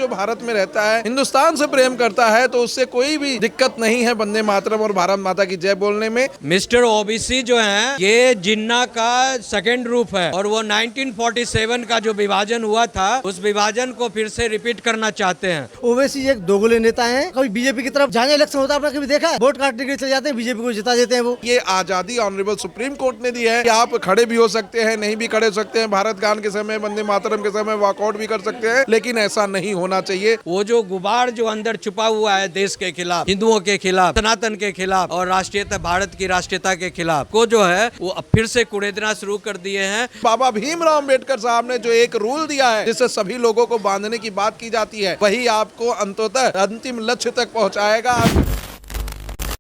जो भारत में रहता है, हिंदुस्तान से प्रेम करता है, तो उससे कोई भी दिक्कत नहीं है वंदे मातरम और भारत माता की जय बोलने में। मिस्टर ओबीसी जो है ये जिन्ना का सेकेंड रूप है और वो 1947 का जो विभाजन हुआ था उस विभाजन को फिर से रिपीट करना चाहते हैं। ओवैसी एक दोगले नेता हैं। कभी बीजेपी की तरफ जाने इलेक्शन होता है, आपने कभी देखा है? वोट काटने के लिए चले जाते हैं, बीजेपी को जिता देते हैं। वो ये आजादी ऑनरेबल सुप्रीम कोर्ट ने दी है कि आप खड़े भी हो सकते हैं, नहीं भी खड़े हो सकते हैं, भारत गान के समय, वंदे मातरम के समय वॉकआउट भी कर सकते हैं, लेकिन ऐसा नहीं होना चाहिए। वो जो गुबार जो अंदर छुपा हुआ है देश के खिलाफ, हिंदुओं के खिलाफ, सनातन के खिलाफ और राष्ट्रीयता, भारत की राष्ट्रीयता के खिलाफ को जो है वो अब फिर से कुड़ेदना शुरू कर दिए हैं। बाबा भीमराव अम्बेडकर साहब ने जो एक रूल दिया है जिससे सभी लोगों को बांधने की बात की जाती है, वही आपको अंततः अंतिम लक्ष्य तक पहुंचाएगा।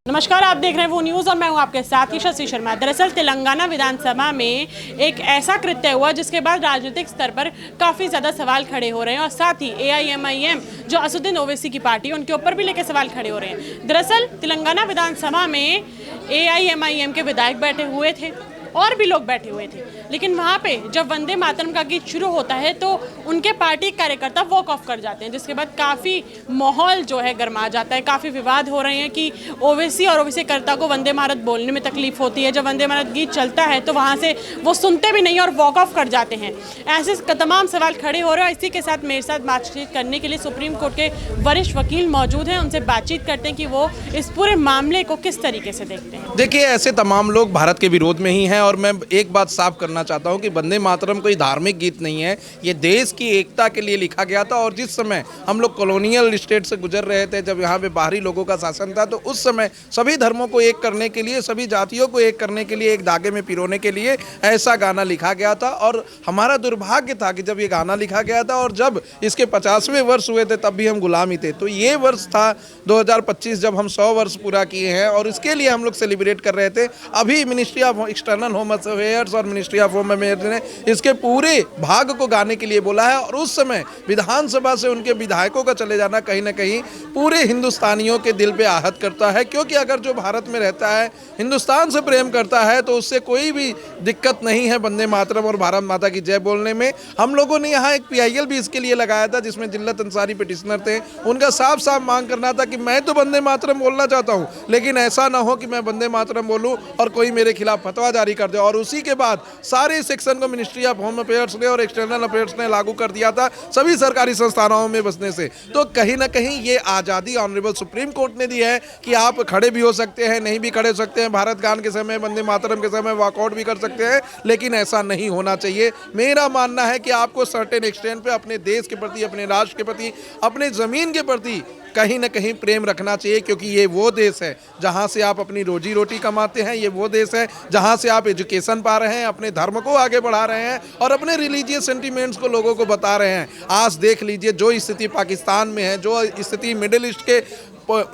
नमस्कार, आप देख रहे हैं वो न्यूज़ और मैं हूं आपके साथ ईशा शर्मा। दरअसल तेलंगाना विधानसभा में एक ऐसा कृत्य हुआ जिसके बाद राजनीतिक स्तर पर काफ़ी ज़्यादा सवाल खड़े हो रहे हैं और साथ ही AIMIM जो असदुद्दीन ओवैसी की पार्टी उनके ऊपर भी लेकर सवाल खड़े हो रहे हैं। दरअसल तेलंगाना विधानसभा में AIMIM के विधायक बैठे हुए थे और भी लोग बैठे हुए थे, लेकिन वहाँ पे जब वंदे मातरम का गीत शुरू होता है तो उनके पार्टी कार्यकर्ता वॉक ऑफ कर जाते हैं, जिसके बाद काफ़ी माहौल जो है गर्मा जाता है। काफ़ी विवाद हो रहे हैं कि ओवैसी और ओवैसी कर्ता को वंदे भारत बोलने में तकलीफ होती है। जब वंदे भारत गीत चलता है तो वहाँ से वो सुनते भी नहीं और वॉक ऑफ कर जाते हैं। ऐसे तमाम सवाल खड़े हो रहे हैं। इसी के साथ मेरे साथ बातचीत करने के लिए सुप्रीम कोर्ट के वरिष्ठ वकील मौजूद हैं। उनसे बातचीत करते हैं कि वो इस पूरे मामले को किस तरीके से देखते हैं। देखिए, ऐसे तमाम लोग भारत के विरोध में ही हैं और मैं एक बात साफ करना चाहता हूं कि वंदे मातरम कोई धार्मिक गीत नहीं है। ये देश की एकता के लिए लिखा गया था और जिस समय हम लोग कॉलोनियल स्टेट से गुजर रहे थे, जब यहाँ पे बाहरी लोगों का शासन था, तो उस समय सभी धर्मों को एक करने के लिए, सभी जातियों को एक करने के लिए, एक धागे में पिरोने के लिए ऐसा गाना लिखा गया था। और हमारा दुर्भाग्य था कि जब ये गाना लिखा गया था और जब इसके 50वें वर्ष हुए थे तब भी हम गुलाम ही थे। तो ये वर्ष था 2025 जब हम 100 वर्ष पूरा किए हैं और इसके लिए हम लोग सेलिब्रेट कर रहे थे। अभी ministry of external home affairs और मिनिस्ट्री ऑफ होम अफेयर्स ने इसके पूरे भाग को गाने के लिए बोला है और उस समय विधानसभा से उनके विधायकों का चले जाना कहीं ना कहीं पूरे हिंदुस्तानियों के दिल पे आहत करता है, क्योंकि अगर जो भारत में रहता है, हिंदुस्तान से प्रेम करता है, तो उससे कोई भी दिक्कत नहीं है वंदे मातरम और भारत माता की जय बोलने में। हम लोगों ने यहाँ एक PIL भी इसके लिए लगाया था जिसमें जिल्लत अंसारी पिटिशनर थे। उनका साफ साफ मांग करना था कि मैं तो वंदे मातरम बोलना चाहता हूँ, लेकिन ऐसा ना हो कि मैं वंदे मातरम बोलूँ और कोई मेरे खिलाफ फतवा जारी कर दे। और उसी के बाद सारे सेक्शन को मिनिस्ट्री ऑफ होम अफेयर्स ने और एक्सटर्नल अफेयर्स ने लागू कर दिया था सभी सरकारी संस्थानों में बसने से। तो कहीं ना कहीं ये आज़ादी ऑनरेबल सुप्रीम कोर्ट ने दी है कि आप खड़े भी हो सकते हैं, नहीं भी खड़े हो सकते हैं, भारत गान के समय, वंदे मातरम के समय वॉकआउट भी कर सकते हैं, लेकिन ऐसा नहीं होना चाहिए। मेरा मानना है कि आपको सर्टेन एक्सटेंट पे अपने देश के प्रति, अपने राष्ट्र के प्रति, अपने ज़मीन के प्रति कहीं ना कहीं प्रेम रखना चाहिए, क्योंकि ये वो देश है जहाँ से आप अपनी रोजी रोटी कमाते हैं। ये वो देश है जहाँ से आप एजुकेशन पा रहे हैं, अपने धर्म को आगे बढ़ा रहे हैं और अपने रिलीजियस सेंटिमेंट्स को लोगों को बता रहे हैं। आज देख लीजिए जो स्थिति पाकिस्तान में है, जो स्थिति मिडिल ईस्ट के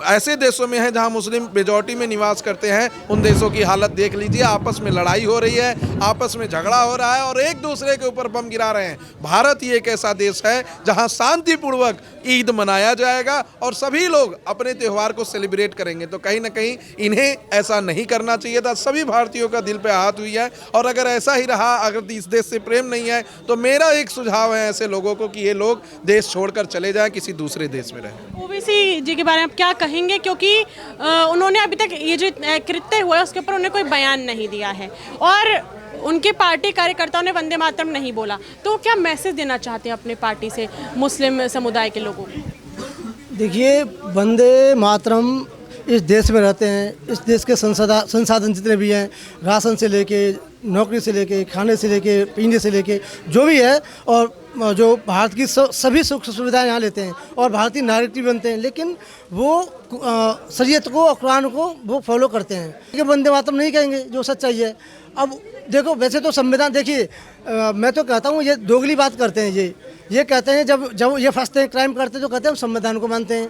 ऐसे देशों में है जहां मुस्लिम मेजॉरिटी में निवास करते हैं, उन देशों की हालत देख लीजिए। आपस में लड़ाई हो रही है, आपस में झगड़ा हो रहा है और एक दूसरे के ऊपर बम गिरा रहे हैं। भारत ही एक ऐसा देश है जहां शांतिपूर्वक ईद मनाया जाएगा और सभी लोग अपने त्यौहार को सेलिब्रेट करेंगे। तो कहीं ना कहीं इन्हें ऐसा नहीं करना चाहिए था। सभी भारतीयों का दिल पे आहत हुई है और अगर ऐसा ही रहा, अगर इस देश से प्रेम नहीं है, तो मेरा एक सुझाव है ऐसे लोगों को कि ये लोग देश छोड़कर चले जाएं, किसी दूसरे देश में रहें। ओवैसी जी के बारे में क्या कहेंगे, क्योंकि उन्होंने अभी तक ये जो कृत्य हुआ है उसके ऊपर उन्होंने कोई बयान नहीं दिया है और उनके पार्टी कार्यकर्ताओं ने वंदे मातरम नहीं बोला, तो क्या मैसेज देना चाहते हैं अपने पार्टी से मुस्लिम समुदाय के लोगों को? देखिए, वंदे मातरम इस देश में रहते हैं, इस देश के संसाधन जितने भी हैं, राशन से लेके, नौकरी से लेके, खाने से लेके, पीने से लेके, जो भी है, और जो भारत की सभी सुख सुविधाएं यहाँ लेते हैं और भारतीय नागरिक भी बनते हैं, लेकिन वो शरीयत को और कुरान को वो फॉलो करते हैं। कि वंदे मातरम नहीं कहेंगे, जो सच्चाई है। अब देखो, वैसे तो संविधान, देखिए मैं तो कहता हूँ ये दोगली बात करते हैं। ये कहते हैं जब ये फंसते हैं, क्राइम करते हैं, तो कहते हैं हम संविधान को मानते हैं।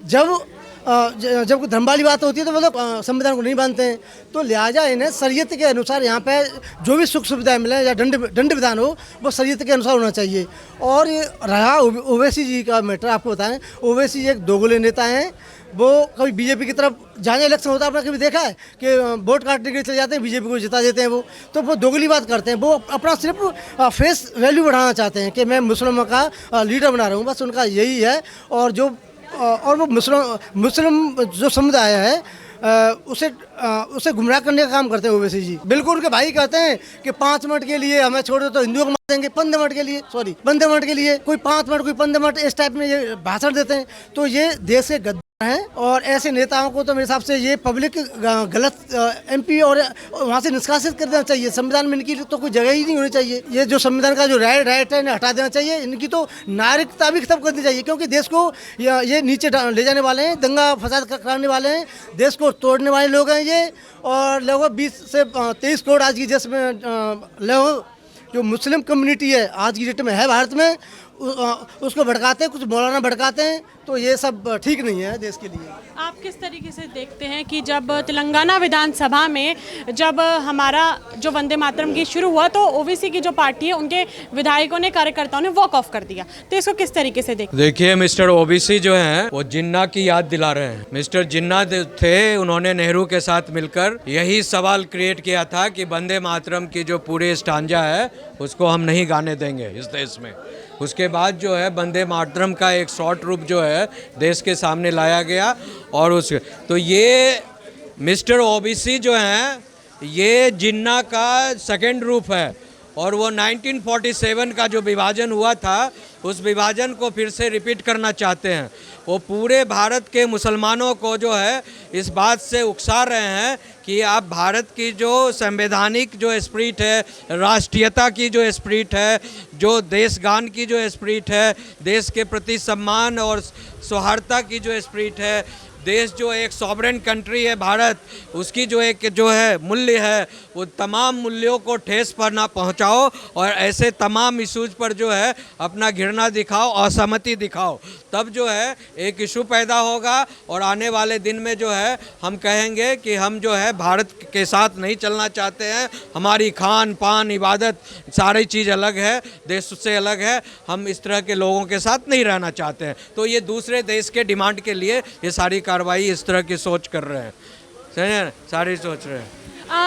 जब जब कोई धर्म वाली बात होती है तो वो लोग संविधान को नहीं मानते हैं। तो लिहाजा इन्हें शरीयत के अनुसार यहाँ पे जो भी सुख सुविधाएं मिले या दंड विधान हो वो शरीयत के अनुसार होना चाहिए। और ये रहा ओवैसी जी का मैटर, आपको बताएं, ओवैसी एक दोगले नेता हैं। वो कभी बीजेपी की तरफ जाने इलेक्शन होता है, आपने कभी देखा है कि वोट काटने के लिए चले जाते हैं, बीजेपी को जिता देते हैं वो। तो वो दोगली बात करते हैं, वो अपना सिर्फ फेस वैल्यू बढ़ाना चाहते हैं कि मैं मुस्लिमों का लीडर बना रहा हूँ, बस उनका यही है। और वो मुस्लिम जो समुदाय है उसे गुमराह करने का काम करते हैं ओवैसी जी। बिल्कुल उनके भाई कहते हैं कि 5 मिनट के लिए हमें छोड़ दो तो हिंदुओं को मार देंगे, 15 मिनट के लिए, 15 मिनट के लिए, कोई 5 मिनट कोई 15 मिनट, इस टाइप में ये भाषण देते हैं। तो ये देश के गद्दार हैं और ऐसे नेताओं को तो मेरे हिसाब से ये पब्लिक गलत MP और वहाँ से निष्कासित कर देना चाहिए। संविधान में इनकी तो कोई जगह ही नहीं होनी चाहिए। ये जो संविधान का जो राइट है इन्हें हटा देना चाहिए। इनकी तो नागरिकता भी खत्म करनी चाहिए, क्योंकि देश को ये नीचे ले जाने वाले हैं, दंगा फसाद कराने वाले हैं, देश को तोड़ने वाले लोग हैं ये। और लगभग 20 से 23 करोड़ आज की देश में लगभग जो मुस्लिम कम्युनिटी है आज की डेट में है भारत में, उसको भड़काते हैं, कुछ मौलाना भड़काते हैं। तो ये सब ठीक नहीं है देश के लिए। आप किस तरीके से देखते हैं कि जब तेलंगाना विधानसभा में जब हमारा जो वंदे मातरम गीत शुरू हुआ तो ओवैसी की जो पार्टी है उनके विधायकों ने, कार्यकर्ताओं ने वॉक ऑफ कर दिया, तो इसको किस तरीके से देखिए मिस्टर ओबीसी जो हैं वो जिन्ना की याद दिला रहे हैं। मिस्टर जिन्ना थे, उन्होंने नेहरू के साथ मिलकर यही सवाल क्रिएट किया था कि वंदे मातरम की जो पूरे स्टांजा है उसको हम नहीं गाने देंगे इस देश में। उसके बाद जो है वंदे मातरम का एक शॉर्ट रूप जो है देश के सामने लाया गया। और तो ये मिस्टर ओबीसी जो हैं ये जिन्ना का सेकेंड रूप है। और वो 1947 का जो विभाजन हुआ था उस विभाजन को फिर से रिपीट करना चाहते हैं। वो पूरे भारत के मुसलमानों को जो है इस बात से उकसा रहे हैं कि आप भारत की जो संवैधानिक जो स्पिरिट है, राष्ट्रीयता की जो स्पिरिट है, जो देशगान की जो स्पिरिट है, देश के प्रति सम्मान और सौहार्दता की जो स्पिरिट है, देश जो एक सॉवरेन कंट्री है भारत, उसकी जो एक जो है मूल्य है वो तमाम मूल्यों को ठेस पर ना पहुंचाओ और ऐसे तमाम इशूज़ पर जो है अपना घृणा दिखाओ, असहमति दिखाओ, तब जो है एक इशू पैदा होगा। और आने वाले दिन में जो है हम कहेंगे कि हम जो है भारत के साथ नहीं चलना चाहते हैं, हमारी खान पान इबादत सारी चीज़ अलग है, देश से अलग है, हम इस तरह के लोगों के साथ नहीं रहना चाहते हैं। तो ये दूसरे देश के डिमांड के लिए ये सारी कार्रवाई इस तरह की सोच कर रहे हैं, सही है, सारी सोच रहे हैं।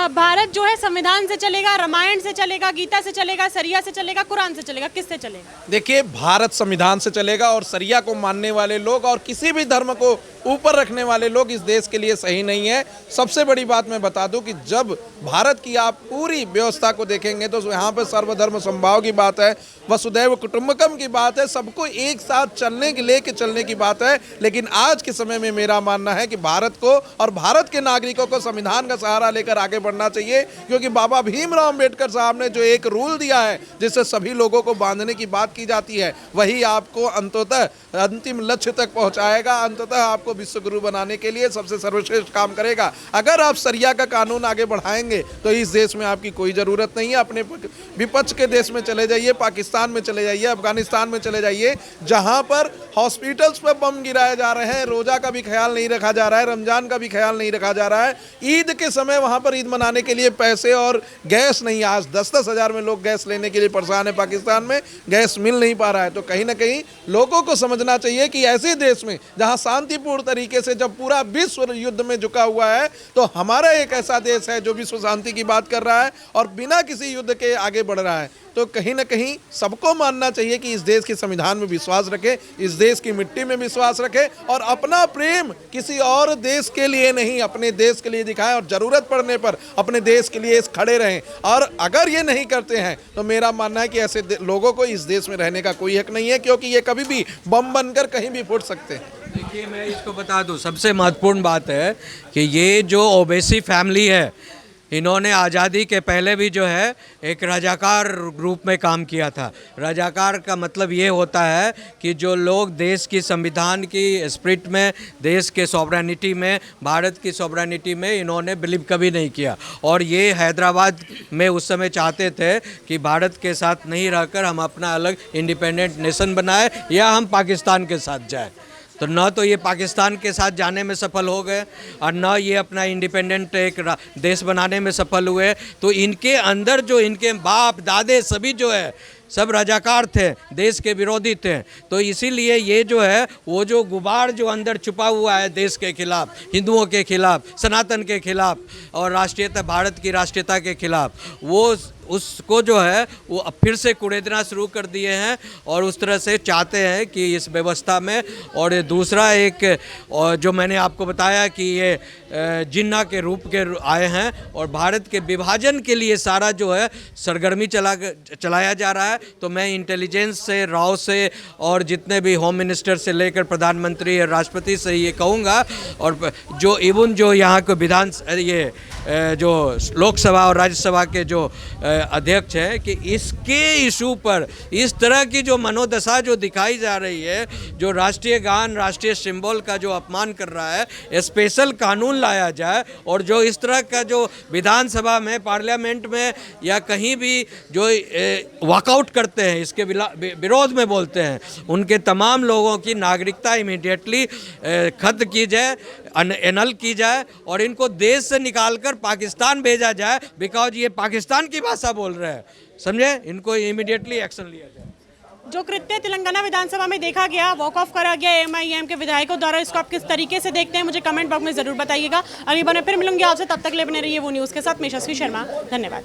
भारत जो है संविधान से चलेगा, रामायण से चलेगा, गीता से चलेगा, सरिया से चलेगा, कुरान से चलेगा, किससे चलेगा? देखिए, भारत संविधान से चलेगा और सरिया को मानने वाले लोग और किसी भी धर्म को ऊपर रखने वाले लोग इस देश के लिए सही नहीं है। सबसे बड़ी बात मैं बता दूं कि जब भारत की आप पूरी व्यवस्था को देखेंगे तो यहाँ पर सर्वधर्म समभाव की बात है, वसुदैव कुटुंबकम की बात है, सबको एक साथ लेके चलने की बात है। लेकिन आज के समय में मेरा मानना है कि भारत को और भारत के नागरिकों को संविधान का सहारा लेकर आगे बढ़ना चाहिए, क्योंकि बाबा भीमराव अम्बेडकर साहब ने जो एक रूल दिया है जिससे सभी लोगों को बांधने की बात की जाती है, वही आपको अंततः अंतिम लक्ष्य तक पहुंचाएगा, अंततः आपको विश्व गुरु बनाने के लिए सबसे सर्वश्रेष्ठ काम करेगा। अगर आप सरिया का कानून आगे बढ़ाएंगे तो इस देश में आपकी कोई ज़रूरत नहीं है। अपने विपक्ष के देश में चले जाइए, पाकिस्तान में चले जाइए, अफगानिस्तान में चले जाइए, जहां पर हॉस्पिटल्स पर बम गिराए जा रहे हैं, रोजा का भी ख्याल नहीं रखा जा रहा है, रमजान का भी ख्याल नहीं रखा जा रहा है। ईद के समय वहां पर ईद मनाने के लिए पैसे और गैस नहीं, आज 10-10 हज़ार में लोग गैस लेने के लिए परेशान है। पाकिस्तान में गैस मिल नहीं पा रहा है। तो कहीं ना कहीं लोगों को समझना चाहिए कि ऐसे देश में जहां शांतिपूर्ण तरीके से जब पूरा विश्व युद्ध में झुका हुआ है, तो हमारा एक ऐसा देश है जो विश्व शांति की बात कर रहा है और बिना किसी युद्ध के आगे बढ़ रहा है। तो कहीं ना कहीं सबको मानना चाहिए कि इस देश के संविधान में विश्वास रखें, इस देश की मिट्टी में विश्वास रखें और अपना प्रेम किसी और देश के लिए नहीं, अपने देश के लिए दिखाएं और ज़रूरत पड़ने पर अपने देश के लिए खड़े रहें। और अगर ये नहीं करते हैं तो मेरा मानना है कि ऐसे लोगों को इस देश में रहने का कोई हक नहीं है, क्योंकि ये कभी भी बम बनकर कहीं भी फूट सकते हैं। देखिए, मैं इसको बता दूं, सबसे महत्वपूर्ण बात है कि ये जो ओबीसी फैमिली है, इन्होंने आज़ादी के पहले भी जो है एक रजाकार रूप में काम किया था। रजाकार का मतलब ये होता है कि जो लोग देश की संविधान की स्पिरिट में, देश के सॉवरेनिटी में, भारत की सॉवरेनिटी में इन्होंने बिलीव कभी नहीं किया। और ये हैदराबाद में उस समय चाहते थे कि भारत के साथ नहीं रहकर हम अपना अलग इंडिपेंडेंट नेशन बनाए या हम पाकिस्तान के साथ जाए। तो न तो ये पाकिस्तान के साथ जाने में सफल हो गए और न ये अपना इंडिपेंडेंट एक देश बनाने में सफल हुए। तो इनके अंदर जो इनके बाप दादे सभी जो है सब रजाकार थे, देश के विरोधी थे। तो इसीलिए ये जो है वो जो गुबार जो अंदर छुपा हुआ है देश के खिलाफ, हिंदुओं के खिलाफ, सनातन के खिलाफ और राष्ट्रीयता, भारत की राष्ट्रीयता के खिलाफ, वो उसको जो है वो अब फिर से कुरेदना शुरू कर दिए हैं और उस तरह से चाहते हैं कि इस व्यवस्था में। और दूसरा एक और जो मैंने आपको बताया कि ये जिन्ना के रूप के आए हैं और भारत के विभाजन के लिए सारा जो है सरगर्मी चलाया जा रहा है। तो मैं इंटेलिजेंस से, राव से और जितने भी होम मिनिस्टर से लेकर प्रधानमंत्री और राष्ट्रपति से ये कहूँगा, और जो इवन जो यहाँ को ये जो लोकसभा और राज्यसभा के जो अध्यक्ष हैं कि इसके इशू पर इस तरह की जो मनोदशा जो दिखाई जा रही है, जो राष्ट्रीय गान, राष्ट्रीय सिंबल का जो अपमान कर रहा है, स्पेशल कानून लाया जाए। और जो इस तरह का जो विधानसभा में, पार्लियामेंट में या कहीं भी जो वॉकआउट करते हैं, इसके विरोध में बोलते हैं, उनके तमाम लोगों की नागरिकता इमीडिएटली खत्म की जाए, एनल की जाए और इनको देश से निकालकर पाकिस्तान भेजा जाए। बिकॉज ये पाकिस्तान की भाषा बोल रहे हैं, समझे? इनको इमीडिएटली एक्शन लिया जाए। जो कृत्य तेलंगाना विधानसभा में देखा गया, वॉक ऑफ करा गया एमआईएम के विधायकों द्वारा, इसको आप किस तरीके से देखते हैं मुझे कमेंट बॉक्स में जरूर बताइएगा। अगली बार मैं फिर मिलूंगी आपसे, तब तक ले बने रहिए वो न्यूज़ के साथ। मैं यशस्वी शर्मा, धन्यवाद।